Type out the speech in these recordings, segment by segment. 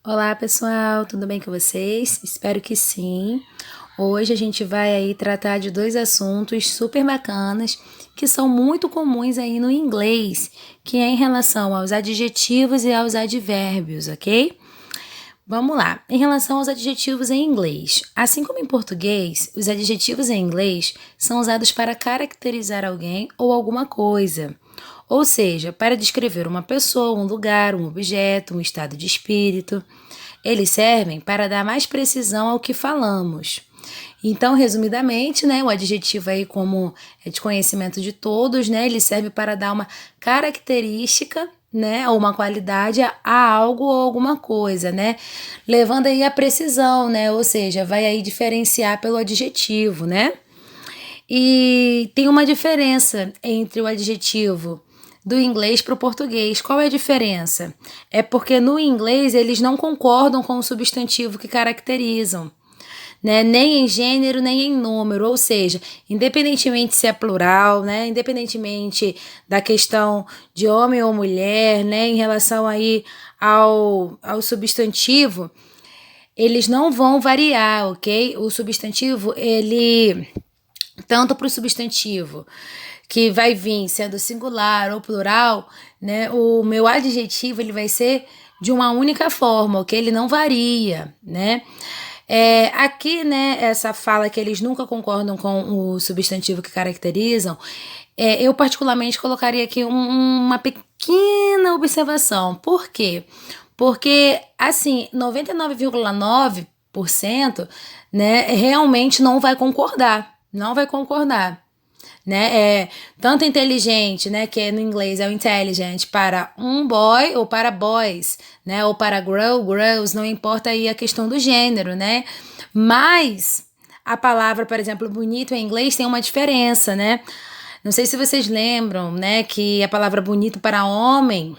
Olá pessoal, tudo bem com vocês? Espero que sim. Hoje a gente vai aí tratar de dois assuntos super bacanas que são muito comuns aí no inglês, que é em relação aos adjetivos e aos advérbios, ok? Vamos lá. Em relação aos adjetivos em inglês, assim como em português, os adjetivos em inglês são usados para caracterizar alguém ou alguma coisa. Ou seja, para descrever uma pessoa, um lugar, um objeto, um estado de espírito. Eles servem para dar mais precisão ao que falamos. Então, resumidamente, né, o adjetivo aí, como é de conhecimento de todos, né, ele serve para dar uma característica, né, ou uma qualidade a algo ou alguma coisa, né, levando aí a precisão, né, ou seja, vai aí diferenciar pelo adjetivo, né. E tem uma diferença entre o adjetivo do inglês para o português. Qual é a diferença? É porque no inglês eles não concordam com o substantivo que caracterizam, né? Nem em gênero, nem em número, ou seja, independentemente se é plural, né? Independentemente da questão de homem ou mulher, né? Em relação aí ao substantivo, eles não vão variar, ok? O substantivo, ele tanto para o substantivo que vai vir sendo singular ou plural, né? O meu adjetivo ele vai ser de uma única forma, ok? Ele não varia, né? Aqui, né, essa fala que eles nunca concordam com o substantivo que caracterizam, eu particularmente colocaria aqui uma pequena observação. Por quê? Porque, assim, 99,9%, né, realmente não vai concordar. Não vai concordar, né? Tanto inteligente, né, que no inglês é o intelligent, para um boy ou para boys, né, ou para girls, não importa aí a questão do gênero, né? Mas a palavra, por exemplo, bonito em inglês tem uma diferença, né? Não sei se vocês lembram, né, que a palavra bonito para homem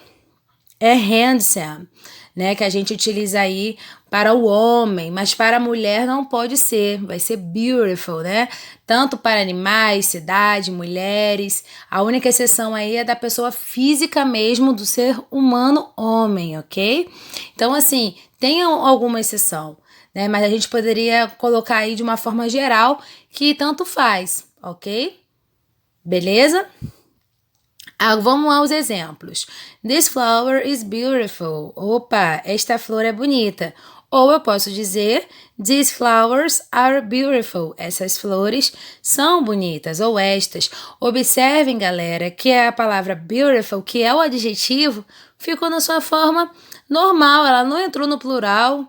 é handsome, né? Que a gente utiliza aí para o homem, mas para a mulher não pode ser, vai ser beautiful, né? Tanto para animais, cidade, mulheres. A única exceção aí é da pessoa física mesmo, do ser humano homem, ok? Então, assim, tem alguma exceção, né? Mas a gente poderia colocar aí de uma forma geral que tanto faz, ok? Beleza? Vamos aos exemplos. This flower is beautiful. Opa, esta flor é bonita. Ou eu posso dizer, these flowers are beautiful. Essas flores são bonitas. Ou estas. Observem, galera, que a palavra beautiful, que é o adjetivo, ficou na sua forma normal. Ela não entrou no plural,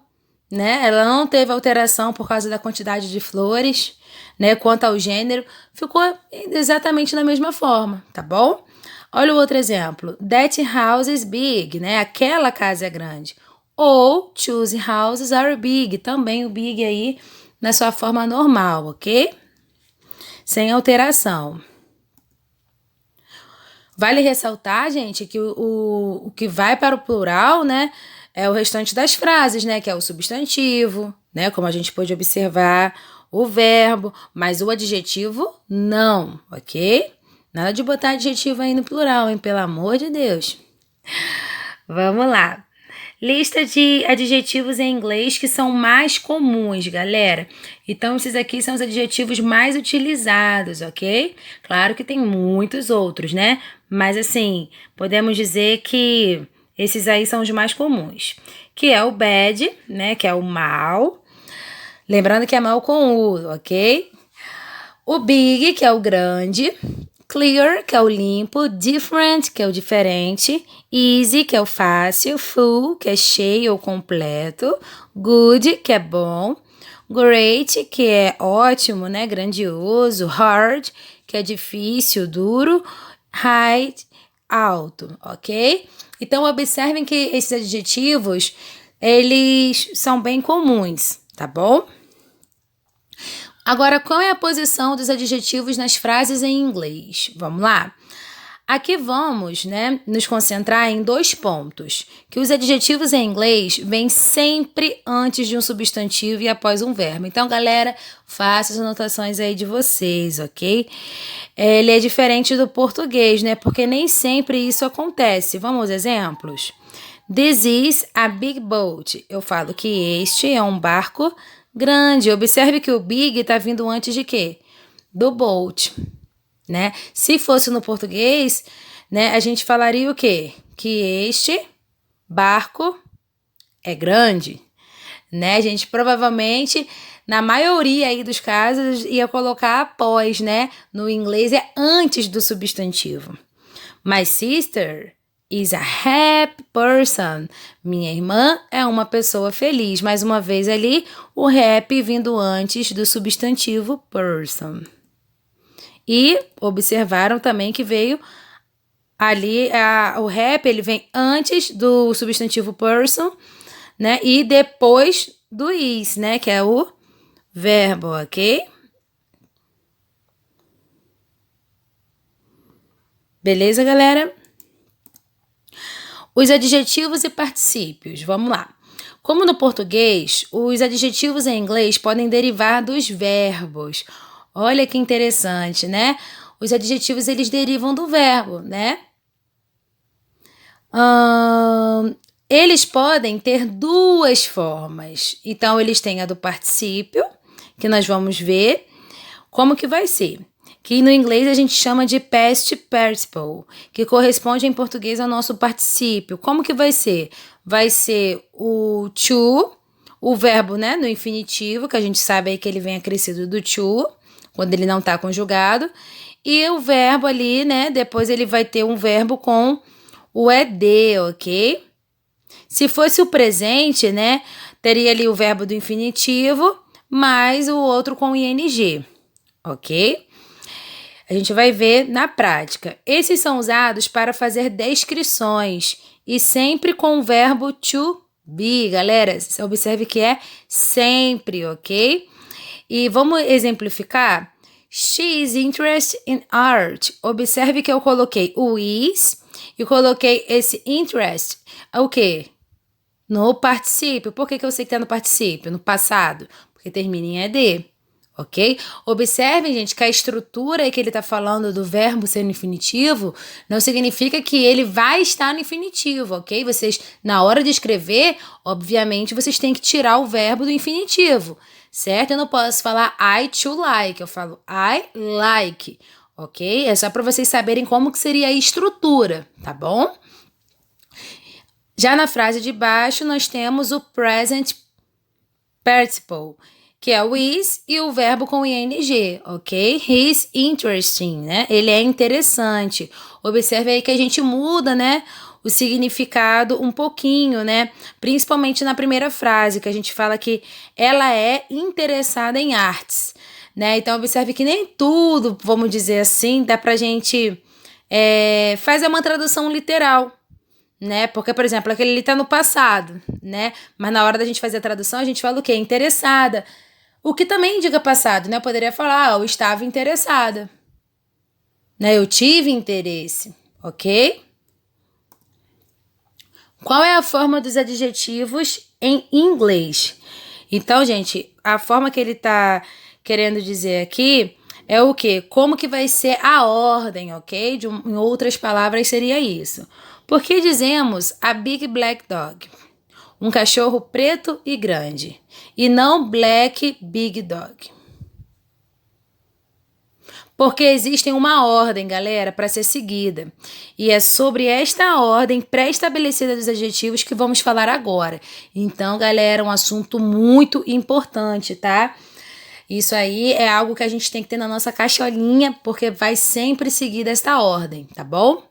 né? Ela não teve alteração por causa da quantidade de flores, né? Quanto ao gênero, ficou exatamente da mesma forma, tá bom? Olha o outro exemplo. That house is big, né? Aquela casa é grande. Ou choose houses are big. Também o big aí na sua forma normal, ok? Sem alteração. Vale ressaltar, gente, que o que vai para o plural, né? É o restante das frases, né? Que é o substantivo, né? Como a gente pode observar, o verbo, mas o adjetivo não, ok? Nada de botar adjetivo aí no plural, hein? Pelo amor de Deus. Vamos lá. Lista de adjetivos em inglês que são mais comuns, galera. Então, esses aqui são os adjetivos mais utilizados, ok? Claro que tem muitos outros, né? Mas, assim, podemos dizer que esses aí são os mais comuns. Que é o bad, né? Que é o mal. Lembrando que é mal com U, ok? O big, que é o grande. Clear, que é o limpo, different, que é o diferente, easy, que é o fácil, full, que é cheio ou completo, good, que é bom, great, que é ótimo, né, grandioso, hard, que é difícil, duro, high, alto, ok? Então, observem que esses adjetivos, eles são bem comuns, tá bom? Agora, qual é a posição dos adjetivos nas frases em inglês? Vamos lá? Aqui vamos, né, nos concentrar em dois pontos, que os adjetivos em inglês vêm sempre antes de um substantivo e após um verbo. Então, galera, faça as anotações aí de vocês, ok? Ele é diferente do português, né, porque nem sempre isso acontece. Vamos aos exemplos? This is a big boat. Eu falo que este é um barco grande. Observe que o big está vindo antes de quê? Do boat, né? Se fosse no português, né, a gente falaria o quê? Que este barco é grande, né? A gente provavelmente, na maioria aí dos casos, ia colocar após, né? No inglês é antes do substantivo. My sister is a happy person. Minha irmã é uma pessoa feliz. Mais uma vez ali, o happy vindo antes do substantivo person. E observaram também que veio ali, o happy, ele vem antes do substantivo person, né? E depois do is, né? Que é o verbo, ok? Beleza, galera? Os adjetivos e particípios, vamos lá. Como no português, os adjetivos em inglês podem derivar dos verbos. Olha que interessante, né? Os adjetivos, eles derivam do verbo, né? Eles podem ter duas formas. Então, eles têm a do particípio, que nós vamos ver como que vai ser. Que no inglês a gente chama de past participle, que corresponde em português ao nosso particípio. Como que vai ser? Vai ser o to, o verbo, né, no infinitivo, que a gente sabe aí que ele vem acrescido do to, quando ele não está conjugado. E o verbo ali, né, depois ele vai ter um verbo com o ed, ok? Se fosse o presente, né, teria ali o verbo do infinitivo, mais o outro com ing, ok? A gente vai ver na prática. Esses são usados para fazer descrições e sempre com o verbo to be, galera. Observe que é sempre, ok? E vamos exemplificar. She is interested in art. Observe que eu coloquei o is e coloquei esse interest. O quê? No particípio. Por que eu sei que está no particípio? No passado. Porque termina em ed. Ok? Observem, gente, que a estrutura que ele está falando do verbo ser no infinitivo não significa que ele vai estar no infinitivo, ok? Vocês, na hora de escrever, obviamente, vocês têm que tirar o verbo do infinitivo, certo? Eu não posso falar I to like, eu falo I like, ok? É só para vocês saberem como que seria a estrutura, tá bom? Já na frase de baixo, nós temos o present participle, que é o is e o verbo com ing, ok? He's interesting, né? Ele é interessante. Observe aí que a gente muda, né, o significado um pouquinho, né? Principalmente na primeira frase, que a gente fala que ela é interessada em artes, né? Então, observe que nem tudo, vamos dizer assim, dá pra gente fazer uma tradução literal, né? Porque, por exemplo, aquele ali tá no passado, né? Mas na hora da gente fazer a tradução, a gente fala o quê? Interessada. O que também indica passado, né? Eu poderia falar, eu estava interessada, né? Eu tive interesse, ok? Qual é a forma dos adjetivos em inglês? Então, gente, a forma que ele tá querendo dizer aqui é o quê? Como que vai ser a ordem, ok? Em outras palavras, seria isso. Por que dizemos a big black dog? Um cachorro preto e grande. E não black big dog. Porque existe uma ordem, galera, para ser seguida. E é sobre esta ordem pré-estabelecida dos adjetivos que vamos falar agora. Então, galera, um assunto muito importante, tá? Isso aí é algo que a gente tem que ter na nossa caixolinha, porque vai sempre seguir desta ordem, tá bom?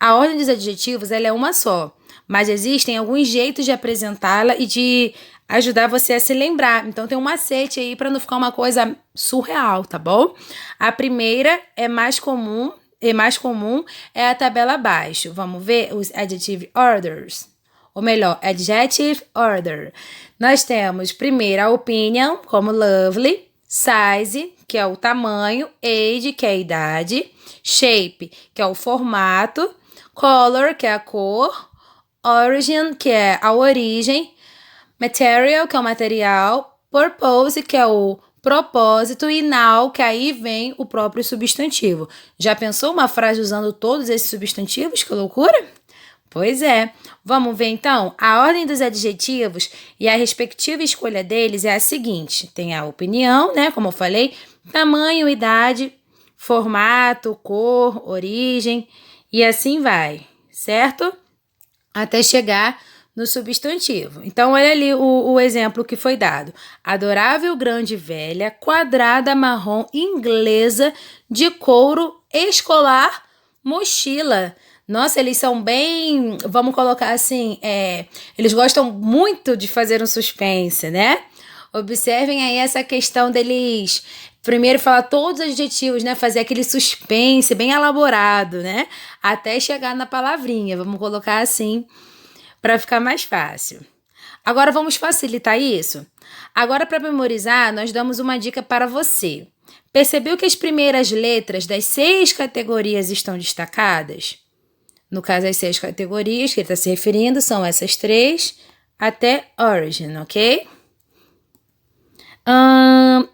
A ordem dos adjetivos, ela é uma só, mas existem alguns jeitos de apresentá-la e de ajudar você a se lembrar. Então tem um macete aí para não ficar uma coisa surreal, tá bom? A primeira é mais comum é a tabela abaixo. Vamos ver os adjective orders. Ou melhor, adjective order. Nós temos primeiro a opinion, como lovely, size, que é o tamanho, age, que é a idade, shape, que é o formato, color, que é a cor, origin, que é a origem, material, que é o material, purpose, que é o propósito, e now, que aí vem o próprio substantivo. Já pensou uma frase usando todos esses substantivos? Que loucura! Pois é. Vamos ver então? A ordem dos adjetivos e a respectiva escolha deles é a seguinte: tem a opinião, né? Como eu falei, tamanho, idade, formato, cor, origem e assim vai, certo? Até chegar no substantivo. Então, olha ali o exemplo que foi dado. Adorável, grande, velha, quadrada, marrom, inglesa, de couro, escolar, mochila. Nossa, eles são bem, vamos colocar assim, eles gostam muito de fazer um suspense, né? Observem aí essa questão deles primeiro falar todos os adjetivos, né? Fazer aquele suspense bem elaborado, né? Até chegar na palavrinha, vamos colocar assim, para ficar mais fácil. Agora vamos facilitar isso? Agora, para memorizar, nós damos uma dica para você. Percebeu que as primeiras letras das 6 categorias estão destacadas? No caso, as 6 categorias que ele está se referindo são essas 3 até origin, ok?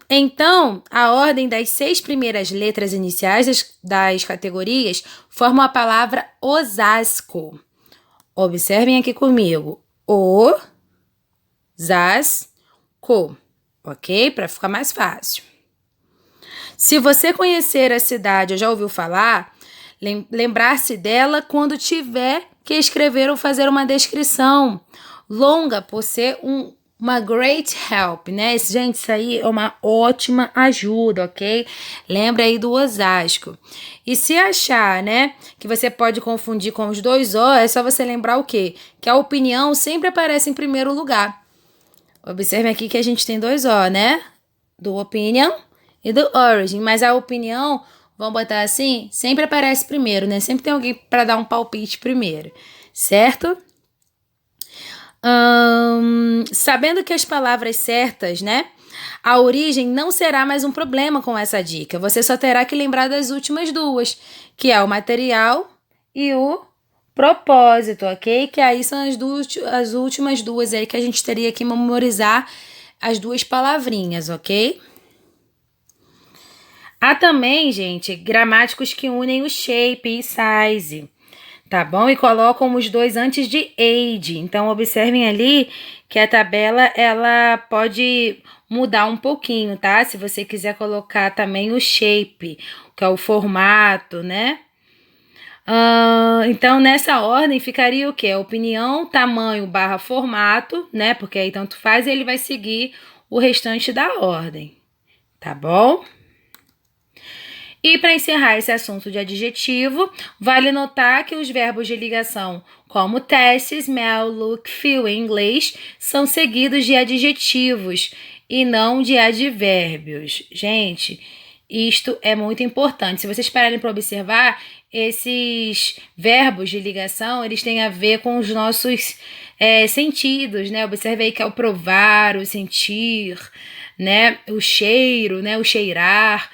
Então, a ordem das 6 primeiras letras iniciais das categorias formam a palavra Osasco. Observem aqui comigo. O-zas-co, ok? Para ficar mais fácil. Se você conhecer a cidade ou já ouviu falar, lembrar-se dela quando tiver que escrever ou fazer uma descrição longa por ser uma great help, né? Gente, isso aí é uma ótima ajuda, ok? Lembra aí do Osasco. E se achar, né, que você pode confundir com os dois O, é só você lembrar o quê? Que a opinião sempre aparece em primeiro lugar. Observem aqui que a gente tem 2 O, né? Do opinion e do origin. Mas a opinião, vamos botar assim, sempre aparece primeiro, né? Sempre tem alguém para dar um palpite primeiro, certo? Sabendo que as palavras certas, né? A origem não será mais um problema com essa dica. Você só terá que lembrar das últimas duas, que é o material e o propósito, ok? Que aí são as últimas duas aí que a gente teria que memorizar as duas palavrinhas, ok? Há também, gente, gramáticos que unem o shape e size, tá bom? E colocam os dois antes de age. Então, observem ali que a tabela, ela pode mudar um pouquinho, tá? Se você quiser colocar também o shape, que é o formato, né? Então, nessa ordem, ficaria o quê? Opinião, tamanho / formato, né? Porque aí tanto faz e ele vai seguir o restante da ordem, tá bom? E para encerrar esse assunto de adjetivo, vale notar que os verbos de ligação, como taste, smell, look, feel em inglês, são seguidos de adjetivos e não de advérbios. Gente, isto é muito importante. Se vocês pararem para observar, esses verbos de ligação, eles têm a ver com os nossos sentidos, né? Observe aí que é o provar, o sentir, né? O cheiro, né? O cheirar,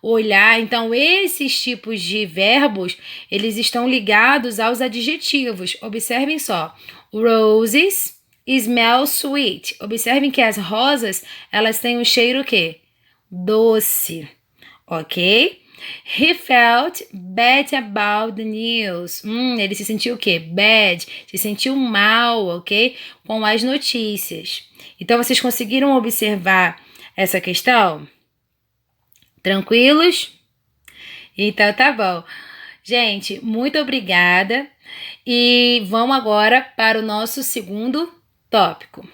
olhar. Então, esses tipos de verbos, eles estão ligados aos adjetivos. Observem só. Roses smell sweet. Observem que as rosas, elas têm um cheiro o quê? Doce, ok? He felt bad about the news. Ele se sentiu o quê? Bad. Se sentiu mal, ok? Com as notícias. Então, vocês conseguiram observar essa questão? Tranquilos? Então tá bom. Gente, muito obrigada. E vamos agora para o nosso segundo tópico.